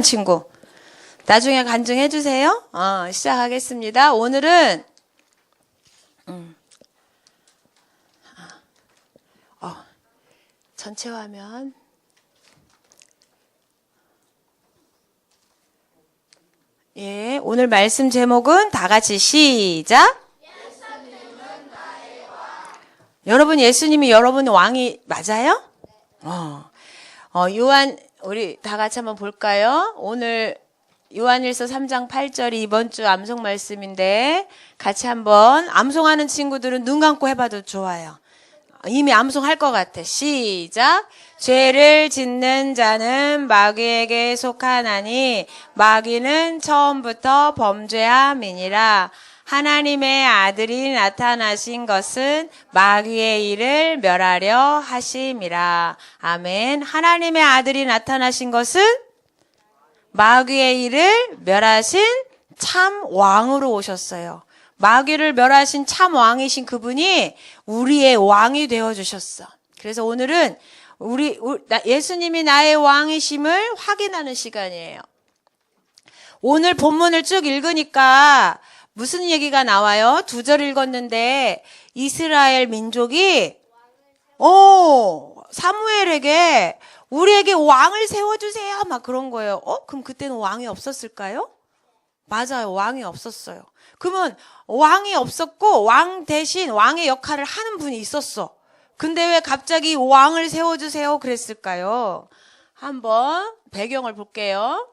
친구 나중에 간증해 주세요. 시작하겠습니다. 오늘은 전체 화면 오늘 말씀 제목은 다 같이 시작. 여러분 예수님이 여러분의 왕이 맞아요? 요한 우리 다 같이 한번 볼까요? 오늘 요한일서 3장 8절이 이번 주 암송 말씀인데 같이 한번 암송하는 친구들은 눈 감고 해봐도 좋아요. 이미 암송할 것 같아. 시작. 죄를 짓는 자는 마귀에게 속하나니 마귀는 처음부터 범죄함이니라. 하나님의 아들이 나타나신 것은 마귀의 일을 멸하려 하심이라. 아멘. 하나님의 아들이 나타나신 것은 마귀의 일을 멸하신 참 왕으로 오셨어요. 마귀를 멸하신 참 왕이신 그분이 우리의 왕이 되어주셨어. 그래서 오늘은 예수님이 나의 왕이심을 확인하는 시간이에요. 오늘 본문을 쭉 읽으니까 무슨 얘기가 나와요? 2절 읽었는데 이스라엘 민족이 사무엘에게 우리에게 왕을 세워주세요 막 그런 거예요. 그럼 그때는 왕이 없었을까요? 맞아요. 왕이 없었어요. 그러면 왕이 없었고 왕 대신 왕의 역할을 하는 분이 있었어. 근데 왜 갑자기 왕을 세워주세요 그랬을까요? 한번 배경을 볼게요.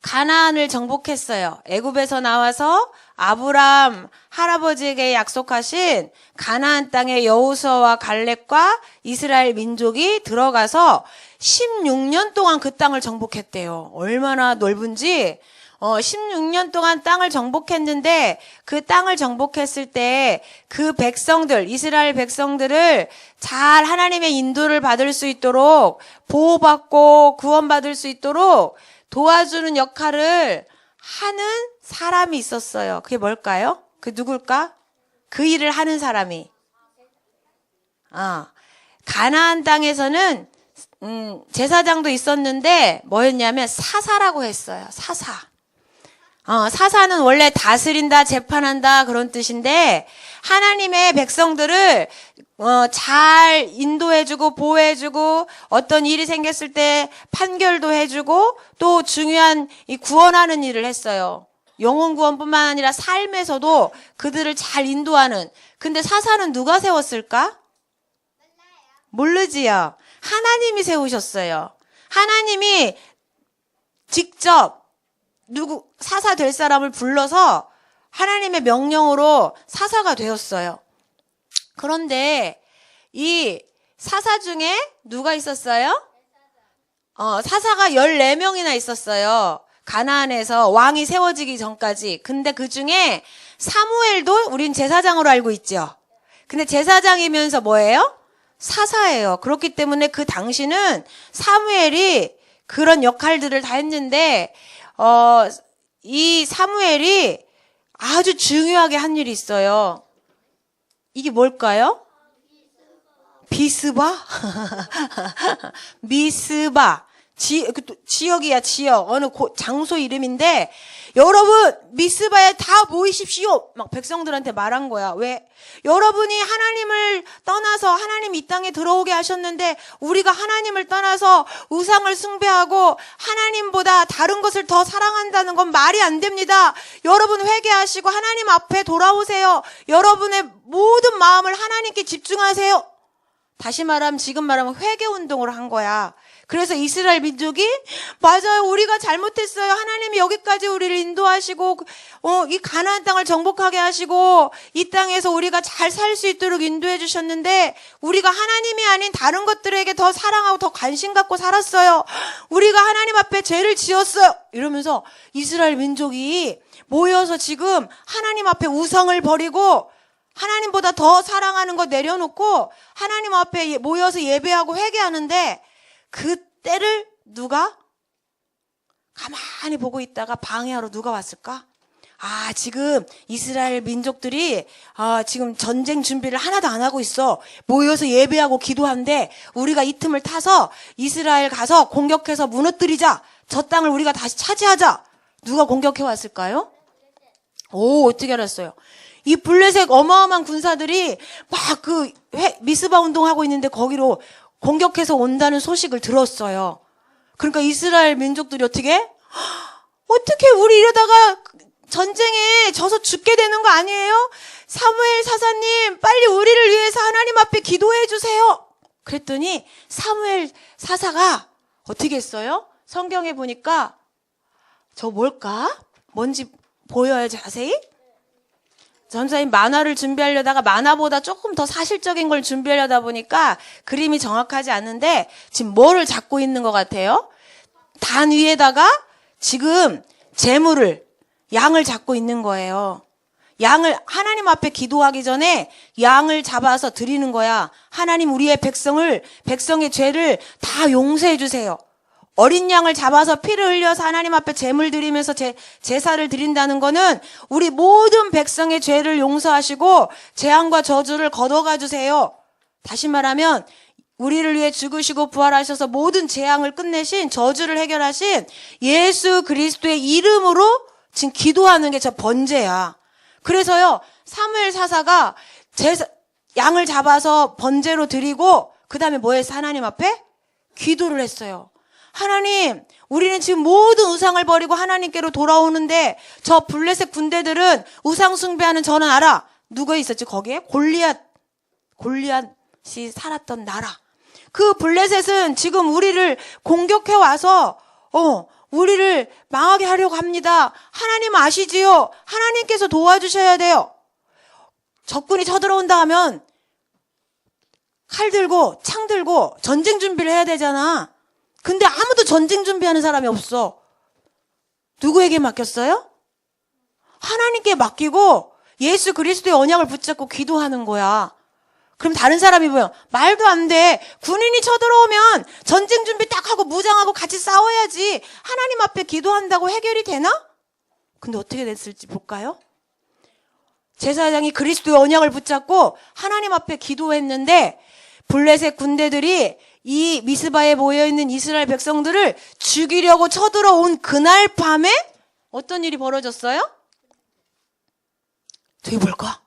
가나안을 정복했어요. 애굽에서 나와서 아브라함 할아버지에게 약속하신 가나안 땅에 여호수아와 갈렙과 이스라엘 민족이 들어가서 16년 동안 그 땅을 정복했대요. 얼마나 넓은지 16년 동안 땅을 정복했는데 그 땅을 정복했을 때 그 백성들, 이스라엘 백성들을 잘 하나님의 인도를 받을 수 있도록 보호받고 구원받을 수 있도록 도와주는 역할을 하는 사람이 있었어요. 그게 뭘까요? 그 누굴까? 그 일을 하는 사람이. 가나안 땅에서는 제사장도 있었는데 뭐였냐면 사사라고 했어요. 사사. 사사는 원래 다스린다, 재판한다 그런 뜻인데 하나님의 백성들을 잘 인도해주고 보호해주고 어떤 일이 생겼을 때 판결도 해주고 또 중요한 이 구원하는 일을 했어요. 영혼 구원뿐만 아니라 삶에서도 그들을 잘 인도하는. 근데 사사는 누가 세웠을까? 모르지요. 하나님이 세우셨어요. 하나님이 직접 사사 될 사람을 불러서 하나님의 명령으로 사사가 되었어요. 그런데 이 사사 중에 누가 있었어요? 사사가 14명이나 있었어요. 가나안에서 왕이 세워지기 전까지. 근데 그 중에 사무엘도 우린 제사장으로 알고 있죠. 근데 제사장이면서 뭐예요? 사사예요. 그렇기 때문에 그 당시는 사무엘이 그런 역할들을 다 했는데 이 사무엘이 아주 중요하게 한 일이 있어요. 이게 뭘까요? 비스바? 미스바. 지역이야, 지역. 어느 장소 이름인데, 여러분, 미스바에 다 모이십시오! 막 백성들한테 말한 거야. 왜? 여러분이 하나님을 떠나서 하나님 이 땅에 들어오게 하셨는데, 우리가 하나님을 떠나서 우상을 숭배하고 하나님보다 다른 것을 더 사랑한다는 건 말이 안 됩니다. 여러분 회개하시고 하나님 앞에 돌아오세요. 여러분의 모든 마음을 하나님께 집중하세요. 다시 말하면, 지금 말하면 회개 운동을 한 거야. 그래서 이스라엘 민족이 맞아요. 우리가 잘못했어요. 하나님이 여기까지 우리를 인도하시고 이 가나안 땅을 정복하게 하시고 이 땅에서 우리가 잘 살 수 있도록 인도해 주셨는데 우리가 하나님이 아닌 다른 것들에게 더 사랑하고 더 관심 갖고 살았어요. 우리가 하나님 앞에 죄를 지었어요. 이러면서 이스라엘 민족이 모여서 지금 하나님 앞에 우상을 버리고 하나님보다 더 사랑하는 거 내려놓고 하나님 앞에 모여서 예배하고 회개하는데 그때를 누가 가만히 보고 있다가 방해하러 누가 왔을까? 지금 이스라엘 민족들이 지금 전쟁 준비를 하나도 안 하고 있어. 모여서 예배하고 기도하는데 우리가 이 틈을 타서 이스라엘 가서 공격해서 무너뜨리자. 저 땅을 우리가 다시 차지하자. 누가 공격해 왔을까요? 오, 어떻게 알았어요? 이 블레셋 어마어마한 군사들이 막 미스바 운동하고 있는데 거기로 공격해서 온다는 소식을 들었어요. 그러니까 이스라엘 민족들이 어떻게 우리 이러다가 전쟁에 져서 죽게 되는 거 아니에요? 사무엘 사사님, 빨리 우리를 위해서 하나님 앞에 기도해 주세요. 그랬더니 사무엘 사사가 어떻게 했어요? 성경에 보니까 저 뭘까? 뭔지 보여요, 자세히? 전사님 만화를 준비하려다가 만화보다 조금 더 사실적인 걸 준비하려다 보니까 그림이 정확하지 않은데 지금 뭐를 잡고 있는 것 같아요? 단 위에다가 지금 양을 잡고 있는 거예요. 양을 하나님 앞에 기도하기 전에 양을 잡아서 드리는 거야. 하나님 우리의 백성의 죄를 다 용서해 주세요. 어린 양을 잡아서 피를 흘려서 하나님 앞에 제물 드리면서 제사를 드린다는 거는 우리 모든 백성의 죄를 용서하시고 재앙과 저주를 걷어가 주세요. 다시 말하면 우리를 위해 죽으시고 부활하셔서 모든 재앙을 끝내신 저주를 해결하신 예수 그리스도의 이름으로 지금 기도하는 게 저 번제야. 그래서요, 사무엘 사사가 양을 잡아서 번제로 드리고 그 다음에 뭐 했어? 하나님 앞에 기도를 했어요. 하나님, 우리는 지금 모든 우상을 버리고 하나님께로 돌아오는데 저 블레셋 군대들은 우상 숭배하는 저는 알아. 누가 있었지 거기에? 골리앗이 살았던 나라. 그 블레셋은 지금 우리를 공격해 와서 우리를 망하게 하려고 합니다. 하나님 아시지요? 하나님께서 도와주셔야 돼요. 적군이 쳐들어온다 하면 칼 들고 창 들고 전쟁 준비를 해야 되잖아. 근데 아무도 전쟁 준비하는 사람이 없어. 누구에게 맡겼어요? 하나님께 맡기고 예수 그리스도의 언약을 붙잡고 기도하는 거야. 그럼 다른 사람이 뭐야? 말도 안 돼. 군인이 쳐들어오면 전쟁 준비 딱 하고 무장하고 같이 싸워야지. 하나님 앞에 기도한다고 해결이 되나? 근데 어떻게 됐을지 볼까요? 제사장이 그리스도의 언약을 붙잡고 하나님 앞에 기도했는데 블레셋 군대들이 이 미스바에 모여있는 이스라엘 백성들을 죽이려고 쳐들어온 그날 밤에 어떤 일이 벌어졌어요? 되게 뭘까?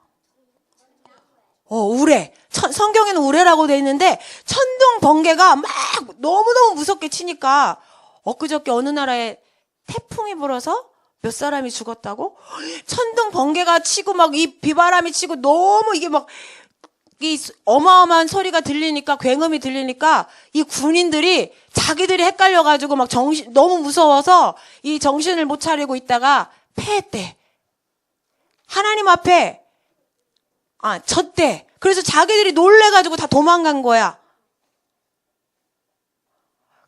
우레. 성경에는 우레라고 돼 있는데 천둥 번개가 막 너무너무 무섭게 치니까 엊그저께 어느 나라에 태풍이 불어서 몇 사람이 죽었다고? 천둥 번개가 치고 막 이 비바람이 치고 너무 이게 막 이 어마어마한 소리가 들리니까 굉음이 들리니까 이 군인들이 자기들이 헷갈려가지고 막 너무 무서워서 이 정신을 못 차리고 있다가 패했대. 하나님 앞에 졌대. 그래서 자기들이 놀래가지고 다 도망간 거야.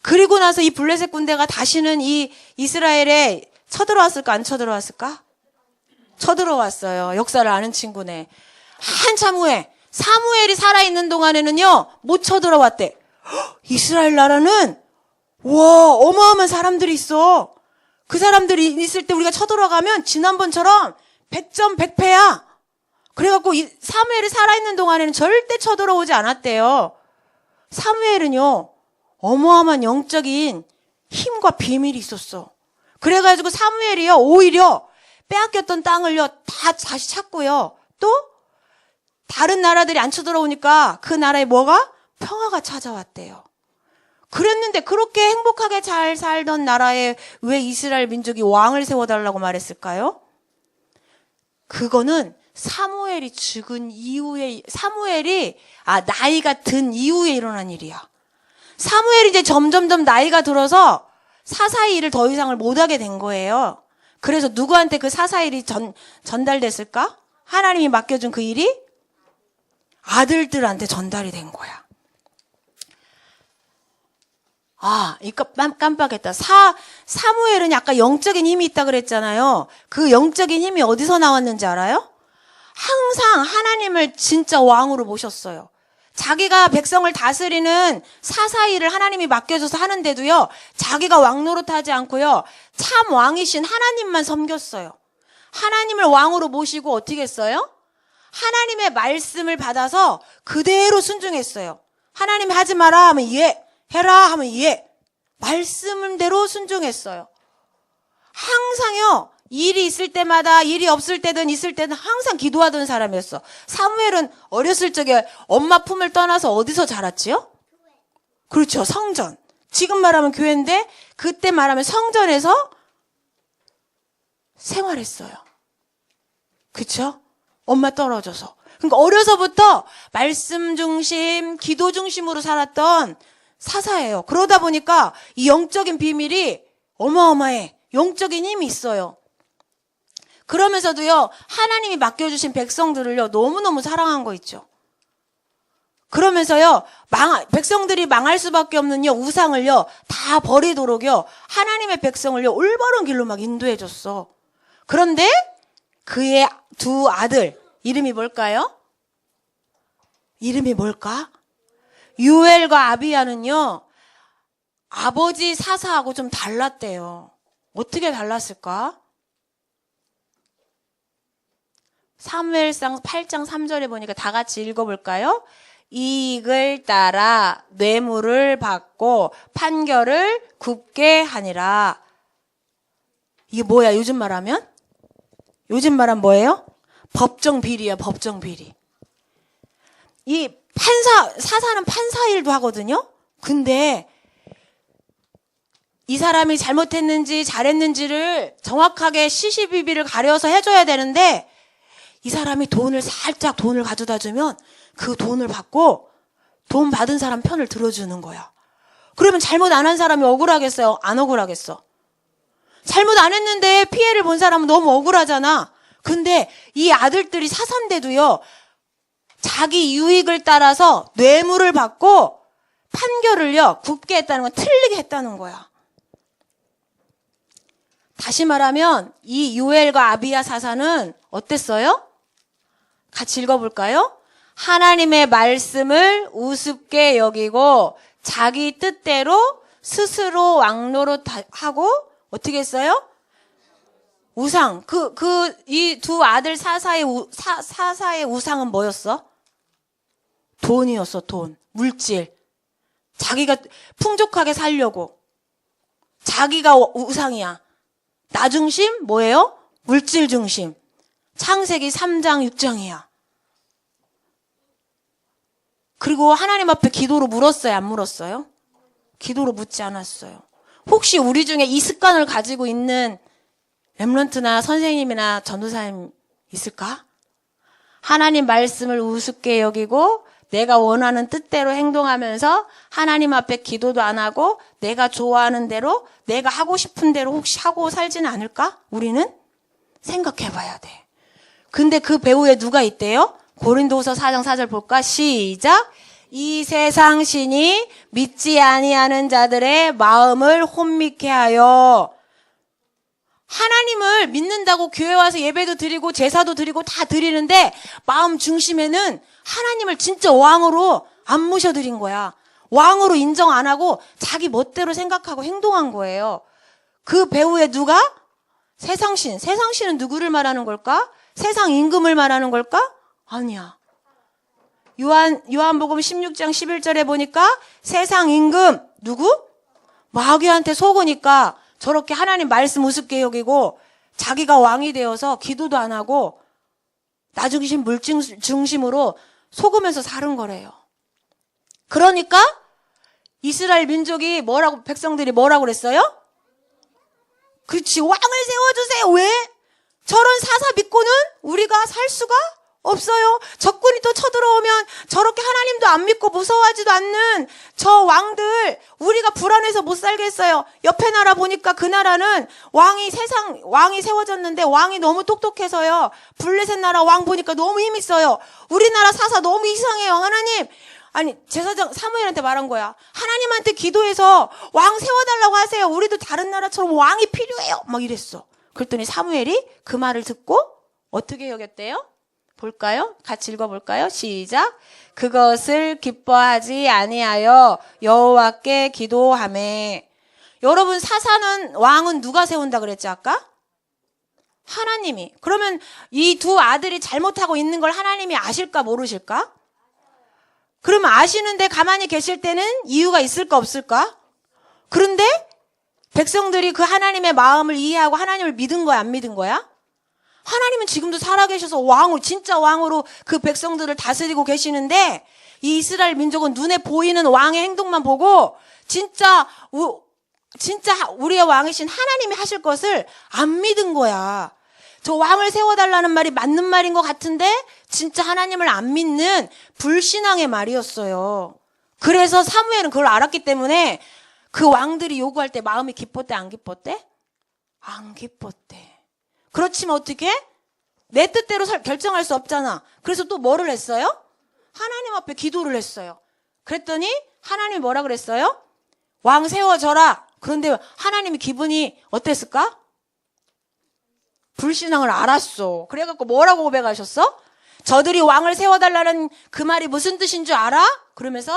그리고 나서 이 블레셋 군대가 다시는 이 이스라엘에 쳐들어왔을까 안 쳐들어왔을까? 쳐들어왔어요. 역사를 아는 친구네. 한참 후에 사무엘이 살아있는 동안에는요 못 쳐들어왔대. 이스라엘 나라는 어마어마한 사람들이 있어. 그 사람들이 있을 때 우리가 쳐들어가면 지난번처럼 100점 100패야. 그래갖고 사무엘이 살아있는 동안에는 절대 쳐들어오지 않았대요. 사무엘은요 어마어마한 영적인 힘과 비밀이 있었어. 그래가지고 사무엘이요 오히려 빼앗겼던 땅을요 다 다시 찾고요. 또 다른 나라들이 안 쳐들어오니까 그 나라에 뭐가? 평화가 찾아왔대요. 그랬는데 그렇게 행복하게 잘 살던 나라에 왜 이스라엘 민족이 왕을 세워달라고 말했을까요? 그거는 사무엘이 죽은 이후에 나이가 든 이후에 일어난 일이야. 사무엘이 이제 점점점 나이가 들어서 사사의 일을 더 이상을 못하게 된 거예요. 그래서 누구한테 그 사사의 일이 전달됐을까? 하나님이 맡겨준 그 일이 아들들한테 전달이 된 거야. 이거 깜빡했다. 사무엘은 약간 영적인 힘이 있다 그랬잖아요. 그 영적인 힘이 어디서 나왔는지 알아요? 항상 하나님을 진짜 왕으로 모셨어요. 자기가 백성을 다스리는 사사일을 하나님이 맡겨줘서 하는데도요, 자기가 왕 노릇하지 않고요, 참 왕이신 하나님만 섬겼어요. 하나님을 왕으로 모시고 어떻게 했어요? 하나님의 말씀을 받아서 그대로 순종했어요. 하나님이 하지 마라 하면 예, 해라 하면 예, 말씀대로 순종했어요. 항상요, 일이 있을 때마다, 일이 없을 때든 있을 때든 항상 기도하던 사람이었어. 사무엘은 어렸을 적에 엄마 품을 떠나서 어디서 자랐지요? 그렇죠, 성전. 지금 말하면 교회인데 그때 말하면 성전에서 생활했어요. 그렇죠? 엄마 떨어져서. 그러니까 어려서부터 말씀 중심, 기도 중심으로 살았던 사사예요. 그러다 보니까 이 영적인 비밀이 어마어마해. 영적인 힘이 있어요. 그러면서도요, 하나님이 맡겨주신 백성들을요, 너무너무 사랑한 거 있죠. 그러면서요, 백성들이 망할 수밖에 없는요, 우상을요, 다 버리도록요, 하나님의 백성을요, 올바른 길로 막 인도해줬어. 그런데 그의 두 아들, 이름이 뭘까요? 이름이 뭘까? 유엘과 아비야는요, 아버지 사사하고 좀 달랐대요. 어떻게 달랐을까? 사무엘상 8장 3절에 보니까 다 같이 읽어볼까요? 이익을 따라 뇌물을 받고 판결을 굽게 하니라. 이게 뭐야, 요즘 말하면? 요즘 말하면 뭐예요? 법정 비리야, 법정 비리. 이 사사는 판사 일도 하거든요? 근데 이 사람이 잘못했는지 잘했는지를 정확하게 시시비비를 가려서 해줘야 되는데, 이 사람이 살짝 돈을 가져다 주면 그 돈을 받고 돈 받은 사람 편을 들어주는 거야. 그러면 잘못 안 한 사람이 억울하겠어요? 안 억울하겠어? 잘못 안 했는데 피해를 본 사람은 너무 억울하잖아. 근데 이 아들들이 사사인데도요, 자기 유익을 따라서 뇌물을 받고 판결을요, 굽게 했다는 건 틀리게 했다는 거야. 다시 말하면 이 요엘과 아비야 사사는 어땠어요? 같이 읽어볼까요? 하나님의 말씀을 우습게 여기고 자기 뜻대로 스스로 왕노릇하고 어떻게 했어요? 우상. 이 두 아들 사사의 우상은 뭐였어? 돈이었어, 돈. 물질. 자기가 풍족하게 살려고. 자기가 우상이야. 나 중심? 뭐예요? 물질 중심. 창세기 3장 6장이야. 그리고 하나님 앞에 기도로 물었어요? 안 물었어요? 기도로 묻지 않았어요. 혹시 우리 중에 이 습관을 가지고 있는 렘넌트나 선생님이나 전도사님 있을까? 하나님 말씀을 우습게 여기고 내가 원하는 뜻대로 행동하면서 하나님 앞에 기도도 안 하고 내가 좋아하는 대로, 내가 하고 싶은 대로 혹시 하고 살지는 않을까? 우리는 생각해 봐야 돼. 근데 그 배후에 누가 있대요? 고린도후서 4장 4절 볼까? 시작. 이 세상 신이 믿지 아니하는 자들의 마음을 혼미케 하여. 하나님을 믿는다고 교회 와서 예배도 드리고 제사도 드리고 다 드리는데 마음 중심에는 하나님을 진짜 왕으로 안 모셔드린 거야. 왕으로 인정 안 하고 자기 멋대로 생각하고 행동한 거예요. 그 배후에 누가? 세상신. 세상신은 누구를 말하는 걸까? 세상 임금을 말하는 걸까? 아니야. 요한복음 16장 11절에 보니까 세상 임금 누구? 마귀한테 속으니까 저렇게 하나님 말씀 우습게 여기고 자기가 왕이 되어서 기도도 안 하고 나 중심 물증 중심으로 속으면서 사는 거래요. 그러니까 이스라엘 민족이 백성들이 뭐라고 그랬어요? 그렇지, 왕을 세워주세요. 왜? 저런 사사 믿고는 우리가 살 수가 없어요. 적군이 또 쳐들어오면 저렇게 하나님도 안 믿고 무서워하지도 않는 저 왕들 우리가 불안해서 못 살겠어요. 옆에 나라 보니까 그 나라는 왕이 세워졌는데 왕이 너무 똑똑해서요. 블레셋 나라 왕 보니까 너무 힘 있어요. 우리나라 사사 너무 이상해요. 하나님, 아니 제사장 사무엘한테 말한 거야. 하나님한테 기도해서 왕 세워달라고 하세요. 우리도 다른 나라처럼 왕이 필요해요. 막 이랬어. 그랬더니 사무엘이 그 말을 듣고 어떻게 여겼대요? 볼까요? 같이 읽어볼까요? 시작. 그것을 기뻐하지 아니하여 여호와께 기도하매. 여러분, 왕은 누가 세운다 그랬죠 아까? 하나님이. 그러면 이 두 아들이 잘못하고 있는 걸 하나님이 아실까 모르실까? 그러면 아시는데 가만히 계실 때는 이유가 있을까 없을까? 그런데 백성들이 그 하나님의 마음을 이해하고 하나님을 믿은 거야, 안 믿은 거야? 하나님은 지금도 살아계셔서 왕으로, 진짜 왕으로 그 백성들을 다스리고 계시는데, 이 이스라엘 민족은 눈에 보이는 왕의 행동만 보고 진짜 우리의 왕이신 하나님이 하실 것을 안 믿은 거야. 저 왕을 세워달라는 말이 맞는 말인 것 같은데 진짜 하나님을 안 믿는 불신앙의 말이었어요. 그래서 사무엘은 그걸 알았기 때문에 그 왕들이 요구할 때 마음이 기뻤대, 안 기뻤대? 안 기뻤대. 그렇지만 어떻게? 내 뜻대로 결정할 수 없잖아. 그래서 또 뭐를 했어요? 하나님 앞에 기도를 했어요. 그랬더니 하나님이 뭐라 그랬어요? 왕 세워져라. 그런데 하나님이 기분이 어땠을까? 불신앙을 알았어. 그래갖고 뭐라고 고백하셨어? 저들이 왕을 세워달라는 그 말이 무슨 뜻인 줄 알아? 그러면서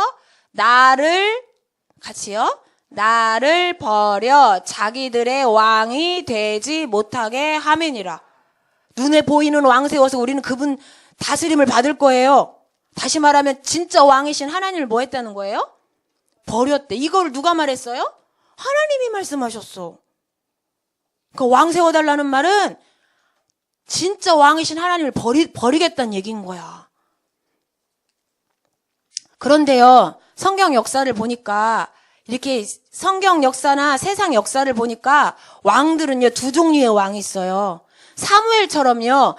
같이요. 나를 버려 자기들의 왕이 되지 못하게 함이니라. 눈에 보이는 왕 세워서 우리는 그분 다스림을 받을 거예요. 다시 말하면 진짜 왕이신 하나님을 뭐 했다는 거예요? 버렸대. 이걸 누가 말했어요? 하나님이 말씀하셨어. 그 왕 세워달라는 말은 진짜 왕이신 하나님을 버리겠다는 얘기인 거야. 그런데요, 성경 역사를 보니까 이렇게 성경 역사나 세상 역사를 보니까 왕들은요, 두 종류의 왕이 있어요. 사무엘처럼요,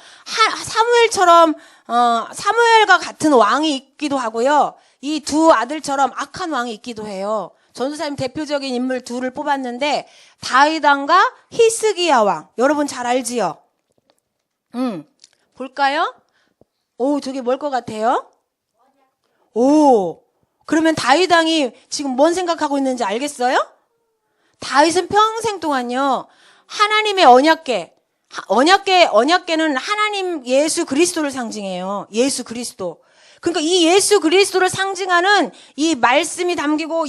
사무엘과 같은 왕이 있기도 하고요. 이 두 아들처럼 악한 왕이 있기도 해요. 전도사님 대표적인 인물 둘을 뽑았는데 다윗 왕과 히스기야 왕. 여러분 잘 알지요? 볼까요? 오, 저게 뭘 것 같아요? 오, 그러면 다윗 왕이 지금 뭔 생각하고 있는지 알겠어요? 다윗은 평생 동안요, 하나님의 언약궤는 하나님 예수 그리스도를 상징해요. 예수 그리스도. 그러니까 이 예수 그리스도를 상징하는 이 말씀이 담기고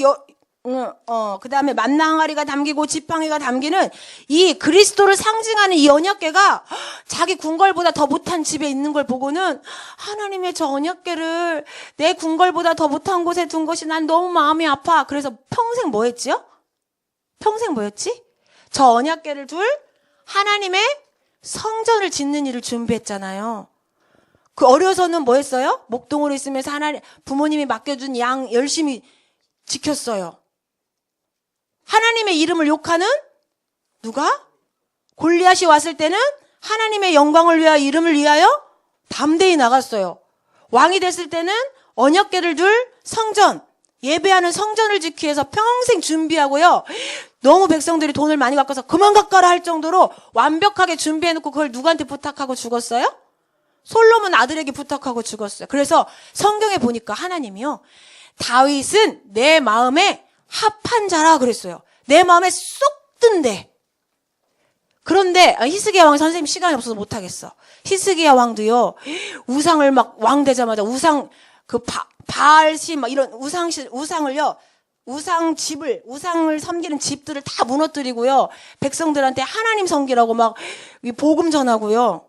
그다음에 만나 항아리가 담기고 지팡이가 담기는 이 그리스도를 상징하는 이 언약궤가 자기 궁궐보다 더 못한 집에 있는 걸 보고는 하나님의 저 언약궤를 내 궁궐보다 더 못한 곳에 둔 것이 난 너무 마음이 아파. 그래서 평생 뭐 했지요? 평생 뭐였지? 저 언약궤를 둘 하나님의 성전을 짓는 일을 준비했잖아요. 그 어려서는 뭐 했어요? 목동으로 있으면서 부모님이 맡겨준 양 열심히 지켰어요. 하나님의 이름을 욕하는 누가? 골리앗이 왔을 때는 하나님의 영광을 위하여, 이름을 위하여 담대히 나갔어요. 왕이 됐을 때는 언약궤를 둘 성전, 예배하는 성전을 지키기 위해서 평생 준비하고요. 너무 백성들이 돈을 많이 갖고서 그만 갚아라 할 정도로 완벽하게 준비해놓고 그걸 누구한테 부탁하고 죽었어요? 솔로몬 아들에게 부탁하고 죽었어요. 그래서 성경에 보니까 하나님이요, 다윗은 내 마음에 합한 자라 그랬어요. 내 마음에 쏙 든대. 그런데 히스기야 왕, 선생님 시간이 없어서 못하겠어. 히스기야 왕도요, 우상을 막 왕 되자마자 우상 바알신 막 이런 우상을요, 우상을 섬기는 집들을 다 무너뜨리고요, 백성들한테 하나님 섬기라고 막 복음 전하고요.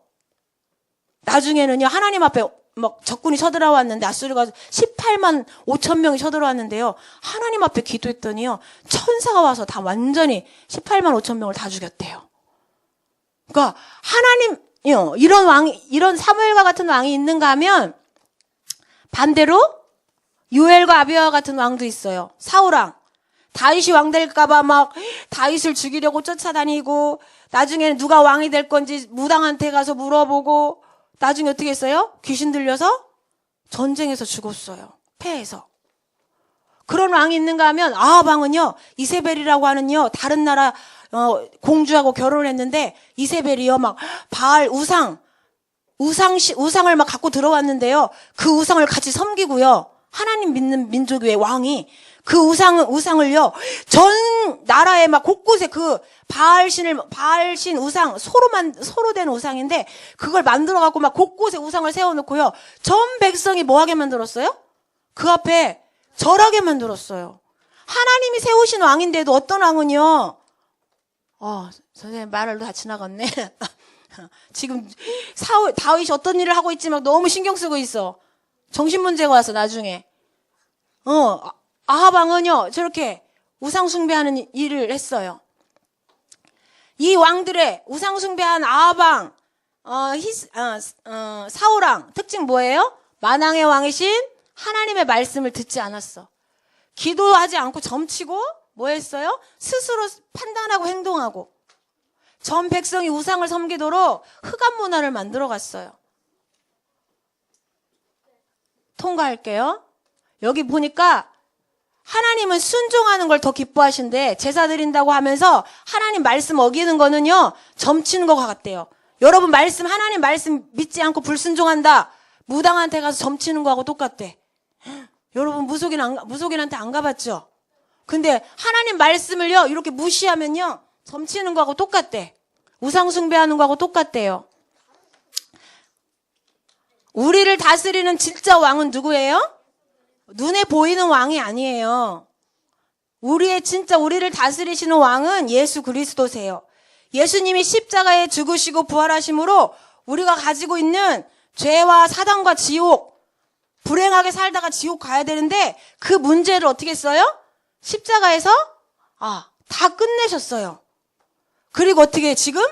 나중에는요, 하나님 앞에 막 적군이 쳐들어왔는데, 아수르가 18만 5천 명이 쳐들어왔는데요, 하나님 앞에 기도했더니요, 천사가 와서 다 완전히 18만 5천 명을 다 죽였대요. 그러니까 하나님이요, 이런 사무엘과 같은 왕이 있는가 하면 반대로 요엘과 아비야와 같은 왕도 있어요. 사울왕. 다윗이 왕 될까봐 막 다윗을 죽이려고 쫓아다니고, 나중에는 누가 왕이 될 건지 무당한테 가서 물어보고, 나중에 어떻게 했어요? 귀신 들려서 전쟁에서 죽었어요. 패해서. 그런 왕이 있는가 하면 아합 왕은요, 이세벨이라고 하는요, 다른 나라 공주하고 결혼을 했는데, 이세벨이요 막 바알 우상을 막 갖고 들어왔는데요, 그 우상을 같이 섬기고요, 하나님 믿는 민족의 왕이 그 우상을요, 전 나라에 막 곳곳에 그 바알신 우상, 소로 된 우상인데, 그걸 만들어갖고 막 곳곳에 우상을 세워놓고요, 전 백성이 뭐하게 만들었어요? 그 앞에 절하게 만들었어요. 하나님이 세우신 왕인데도 어떤 왕은요, 선생님 말을 다 지나갔네. 지금 다윗이 어떤 일을 하고 있지 막 너무 신경 쓰고 있어. 정신문제가 와서 나중에. 아합 왕은요, 저렇게 우상 숭배하는 일을 했어요. 이 왕들의 우상숭배한 아합왕, 사울왕 특징 뭐예요? 만왕의 왕이신 하나님의 말씀을 듣지 않았어. 기도하지 않고 점치고 뭐 했어요? 스스로 판단하고 행동하고 전 백성이 우상을 섬기도록 흑암 문화를 만들어 갔어요. 통과할게요. 여기 보니까 하나님은 순종하는 걸 더 기뻐하신대. 제사 드린다고 하면서 하나님 말씀 어기는 거는요, 점치는 것 같대요. 여러분 하나님 말씀 믿지 않고 불순종한다. 무당한테 가서 점치는 거하고 똑같대. 여러분 무속인한테 안 가봤죠? 근데 하나님 말씀을요, 이렇게 무시하면요, 점치는 거하고 똑같대. 우상 숭배하는 거하고 똑같대요. 우리를 다스리는 진짜 왕은 누구예요? 눈에 보이는 왕이 아니에요. 우리를 다스리시는 왕은 예수 그리스도세요. 예수님이 십자가에 죽으시고 부활하심으로 우리가 가지고 있는 죄와 사단과 지옥, 불행하게 살다가 지옥 가야 되는데 그 문제를 어떻게 했어요? 십자가에서 다 끝내셨어요. 그리고 어떻게 지금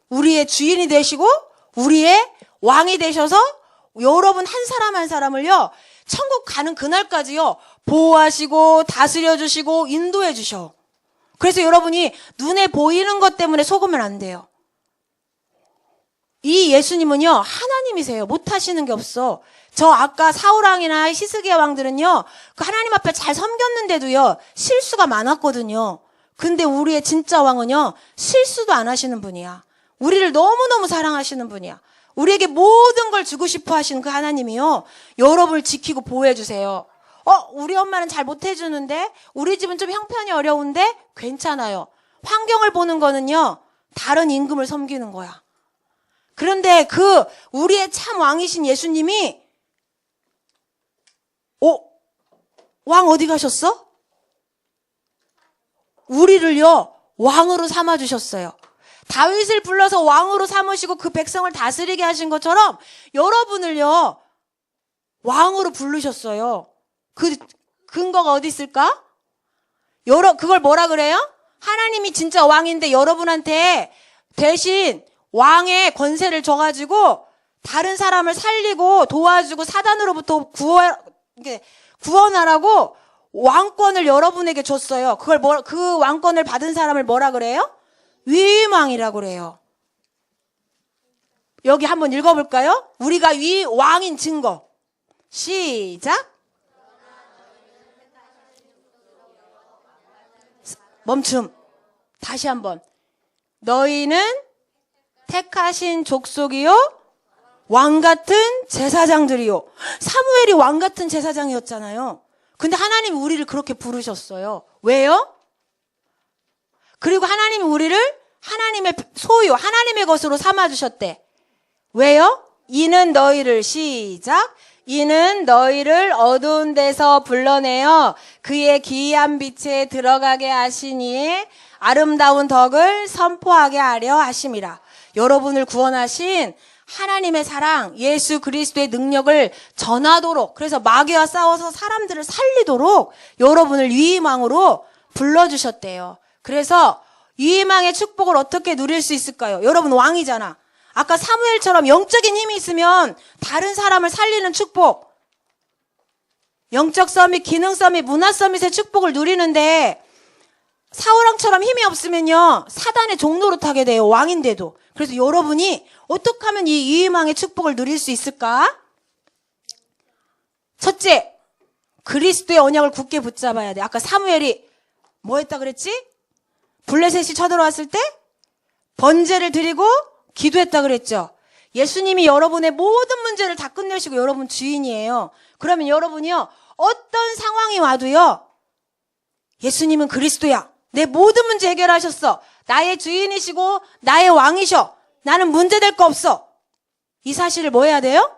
우리의 주인이 되시고 우리의 왕이 되셔서 여러분 한 사람 한 사람을요, 천국 가는 그날까지요, 보호하시고 다스려 주시고 인도해 주셔. 그래서 여러분이 눈에 보이는 것 때문에 속으면 안 돼요. 이 예수님은요, 하나님이세요. 못하시는 게 없어. 저 아까 사울왕이나 히스기야 왕들은요, 그 하나님 앞에 잘 섬겼는데도요, 실수가 많았거든요. 근데 우리의 진짜 왕은요, 실수도 안 하시는 분이야. 우리를 너무너무 사랑하시는 분이야. 우리에게 모든 걸 주고 싶어 하시는 그 하나님이요, 여러분을 지키고 보호해 주세요. 우리 엄마는 잘 못해주는데, 우리 집은 좀 형편이 어려운데 괜찮아요. 환경을 보는 거는요, 다른 임금을 섬기는 거야. 그런데 우리의 참 왕이신 예수님이 왕 어디 가셨어? 우리를요, 왕으로 삼아주셨어요. 다윗을 불러서 왕으로 삼으시고 그 백성을 다스리게 하신 것처럼 여러분을요, 왕으로 부르셨어요. 그 근거가 어디 있을까? 그걸 뭐라 그래요? 하나님이 진짜 왕인데 여러분한테 대신 왕의 권세를 줘가지고 다른 사람을 살리고 도와주고 사단으로부터 구원하라고 왕권을 여러분에게 줬어요. 그 왕권을 받은 사람을 뭐라 그래요? 위임왕이라고 그래요. 여기 한번 읽어볼까요? 우리가 왕인 증거. 시작. 멈춤. 다시 한번. 너희는 택하신 족속이요, 왕같은 제사장들이요. 사무엘이 왕같은 제사장이었잖아요. 근데 하나님이 우리를 그렇게 부르셨어요. 왜요? 그리고 하나님이 우리를 하나님의 소유, 하나님의 것으로 삼아주셨대. 왜요? 이는 너희를, 시작. 이는 너희를 어두운 데서 불러내어 그의 기이한 빛에 들어가게 하시니 아름다운 덕을 선포하게 하려 하심이라. 여러분을 구원하신 하나님의 사랑, 예수 그리스도의 능력을 전하도록, 그래서 마귀와 싸워서 사람들을 살리도록 여러분을 위임왕으로 불러주셨대요. 그래서 위임왕의 축복을 어떻게 누릴 수 있을까요? 여러분 왕이잖아. 아까 사무엘처럼 영적인 힘이 있으면 다른 사람을 살리는 축복, 영적 서밋, 기능 서밋, 문화 서밋의 축복을 누리는데 사울왕처럼 힘이 없으면요, 사단의 종로로 타게 돼요. 왕인데도. 그래서 여러분이 어떻게 하면 이 위임왕의 축복을 누릴 수 있을까? 첫째, 그리스도의 언약을 굳게 붙잡아야 돼. 아까 사무엘이 뭐 했다 그랬지? 블레셋이 쳐들어왔을 때 번제를 드리고 기도했다 그랬죠. 예수님이 여러분의 모든 문제를 다 끝내시고 여러분 주인이에요. 그러면 여러분이요, 어떤 상황이 와도요, 예수님은 그리스도야. 내 모든 문제 해결하셨어. 나의 주인이시고 나의 왕이셔. 나는 문제될 거 없어. 이 사실을 뭐 해야 돼요?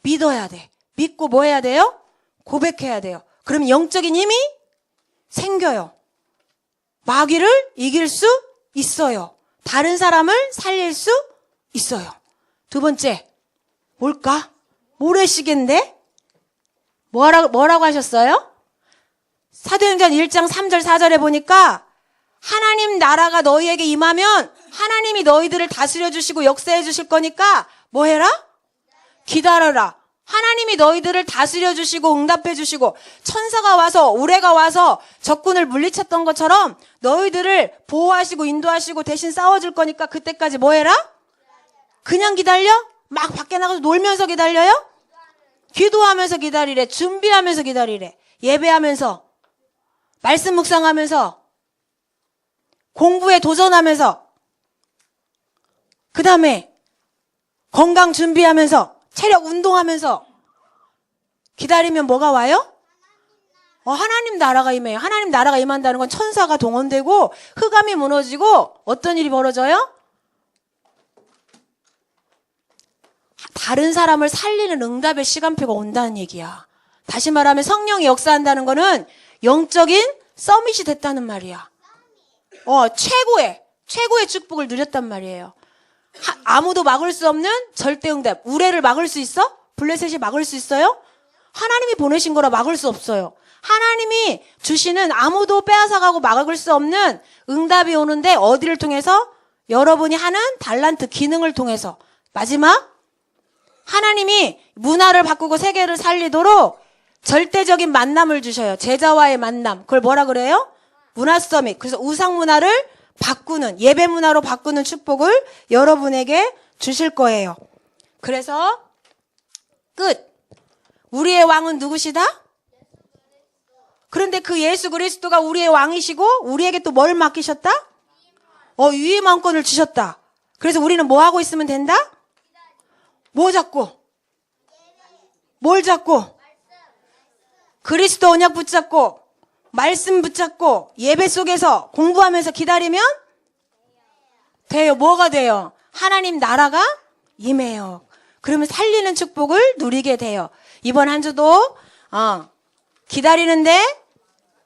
믿어야 돼. 믿고 뭐 해야 돼요? 고백해야 돼요. 그러면 영적인 힘이 생겨요. 마귀를 이길 수 있어요. 다른 사람을 살릴 수 있어요. 두 번째, 뭘까? 모래시계인데? 뭐라고 하셨어요? 사도행전 1장 3절 4절에 보니까 하나님 나라가 너희에게 임하면 하나님이 너희들을 다스려 주시고 역사해 주실 거니까 뭐 해라? 기다려라. 하나님이 너희들을 다스려 주시고 응답해 주시고 천사가 와서 우레가 와서 적군을 물리쳤던 것처럼 너희들을 보호하시고 인도하시고 대신 싸워줄 거니까 그때까지 뭐 해라? 그냥 기다려? 막 밖에 나가서 놀면서 기다려요? 기도하면서 기다리래. 준비하면서 기다리래. 예배하면서 말씀 묵상하면서 공부에 도전하면서 그 다음에 건강 준비하면서 체력 운동하면서 기다리면 뭐가 와요? 하나님 나라가 임해요. 하나님 나라가 임한다는 건 천사가 동원되고 흑암이 무너지고 어떤 일이 벌어져요? 다른 사람을 살리는 응답의 시간표가 온다는 얘기야. 다시 말하면 성령이 역사한다는 거는 영적인 서밋이 됐다는 말이야. 최고의 축복을 누렸단 말이에요. 아무도 막을 수 없는 절대 응답. 우레를 막을 수 있어? 블레셋이 막을 수 있어요? 하나님이 보내신 거라 막을 수 없어요. 하나님이 주시는 아무도 빼앗아가고 막을 수 없는 응답이 오는데 어디를 통해서? 여러분이 하는 달란트 기능을 통해서. 마지막 하나님이 문화를 바꾸고 세계를 살리도록 절대적인 만남을 주셔요. 제자와의 만남. 그걸 뭐라 그래요? 문화 서밋. 그래서 우상 문화를 바꾸는, 예배 문화로 바꾸는 축복을 여러분에게 주실 거예요. 그래서 끝. 우리의 왕은 누구시다? 그런데 그 예수 그리스도가 우리의 왕이시고 우리에게 또 뭘 맡기셨다? 위임왕권을 주셨다. 그래서 우리는 뭐 하고 있으면 된다? 뭐 잡고? 뭘 잡고? 그리스도 언약 붙잡고 말씀 붙잡고 예배 속에서 공부하면서 기다리면 돼요. 뭐가 돼요? 하나님 나라가 임해요. 그러면 살리는 축복을 누리게 돼요. 이번 한 주도 기다리는데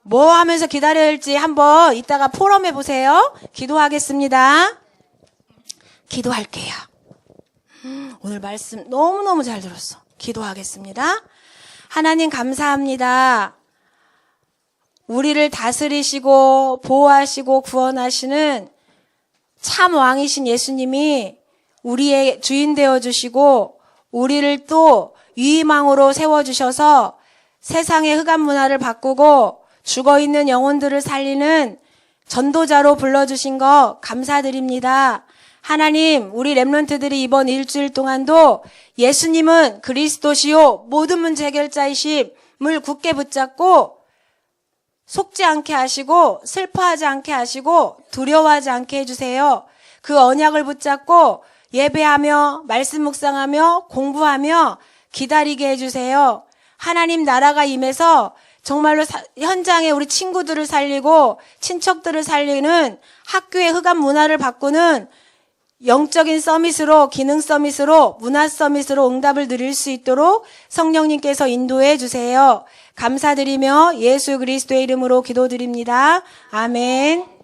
뭐 하면서 기다려야 할지 한번 이따가 포럼해 보세요. 기도하겠습니다. 기도할게요. 오늘 말씀 너무너무 잘 들었어. 기도하겠습니다. 하나님 감사합니다. 우리를 다스리시고 보호하시고 구원하시는 참 왕이신 예수님이 우리의 주인 되어주시고 우리를 또 위임왕으로 세워주셔서 세상의 흑암 문화를 바꾸고 죽어있는 영혼들을 살리는 전도자로 불러주신 거 감사드립니다. 하나님, 우리 렘넌트들이 이번 일주일 동안도 예수님은 그리스도시요 모든 문제 해결자이심을 굳게 붙잡고 속지 않게 하시고 슬퍼하지 않게 하시고 두려워하지 않게 해주세요. 그 언약을 붙잡고 예배하며 말씀 묵상하며 공부하며 기다리게 해주세요. 하나님 나라가 임해서 정말로 현장에 우리 친구들을 살리고 친척들을 살리는 학교의 흑암 문화를 바꾸는 영적인 서밋으로 기능 서밋으로 문화 서밋으로 응답을 누릴 수 있도록 성령님께서 인도해 주세요. 감사드리며 예수 그리스도의 이름으로 기도드립니다. 아멘.